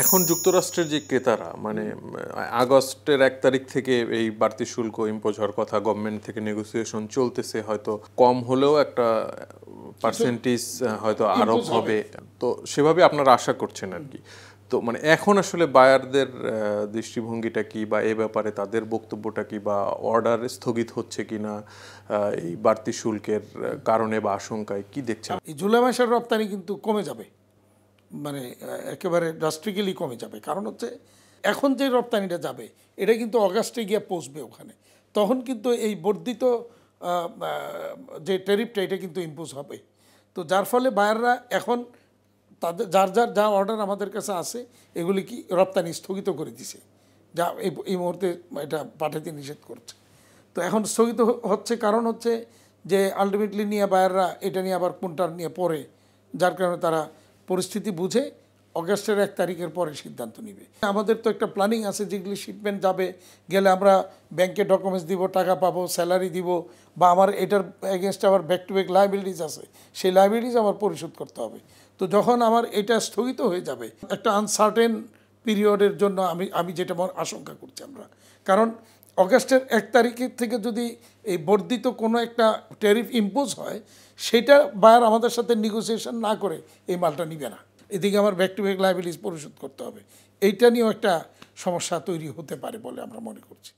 এখন যুক্তরাষ্ট্রের যে ক্রেতারা মানে আগস্টের 1 তারিখ থেকে এই বাড়তি শুল্ক ইম্পোজ হওয়ার কথা, গভর্নমেন্ট থেকে নেগোসিয়েশন চলতেছে, হয়তো কম হলেও একটা পার্সেন্টেজ হয়তো আরোপ হবে, তো সেভাবে আপনারা আশা করছেন আর কি। তো মানে এখন আসলে বায়ারদের দৃষ্টিভঙ্গিটা কি, বা এই ব্যাপারে তাদের বক্তব্যটা কি, বা অর্ডার স্থগিত হচ্ছে কিনা এই বাড়তি শুল্কের কারণে বা আশঙ্কায়, কি দেখছেন? এই জুলাই মাসের রপ্তানি কিন্তু কমে যাবে, মানে একেবারে ড্রাস্টিক্যালি কমে যাবে। কারণ হচ্ছে এখন যে রপ্তানিটা যাবে এটা কিন্তু অগাস্টে গিয়ে পৌঁছবে ওখানে, তখন কিন্তু এই বর্ধিত যে ট্যারিফটা এটা কিন্তু ইম্পোজ হবে। তো যার ফলে বায়াররা এখন তাদের যার যা অর্ডার আমাদের কাছে আছে এগুলি কি রপ্তানি স্থগিত করে দিছে, যা এই মুহূর্তে এটা পাঠাতে নিষেধ করছে। তো এখন স্থগিত হচ্ছে কারণ হচ্ছে যে আলটিমেটলি নিয়ে বায়াররা এটা নিয়ে আবার কোনটার নিয়ে পড়ে, যার কারণে তারা পরিস্থিতি বুঝে অগাস্টের 1 তারিখের পরে সিদ্ধান্ত নেবে। আমাদের তো একটা প্ল্যানিং আছে, যেগুলি শিপমেন্ট যাবে, গেলে আমরা ব্যাংকে ডকুমেন্টস দিব, টাকা পাবো, স্যালারি দিব, বা আমার এটার এগেনস্টে আবার ব্যাক টু ব্যাক লাইবিলিটিস আছে, সেই লাইবিলিটিস আমার পরিশোধ করতে হবে। তো যখন আমার এটা স্থগিত হয়ে যাবে একটা আনসার্টেন পিরিয়ডের জন্য আমি যেটা আশঙ্কা করছি আমরা, কারণ অগাস্টের 1 তারিখের থেকে যদি এই বর্ধিত কোনো একটা ট্যারিফ ইম্পোজ হয়, সেটা বায়ার আমাদের সাথে নেগোসিয়েশন না করে এই মালটা নিবে না, এদিকে আমার ব্যাক টু ব্যাক লাইবিলিটিস পরিশোধ করতে হবে। এইটা নিয়েও একটা সমস্যা তৈরি হতে পারে বলে আমরা মনে করছি।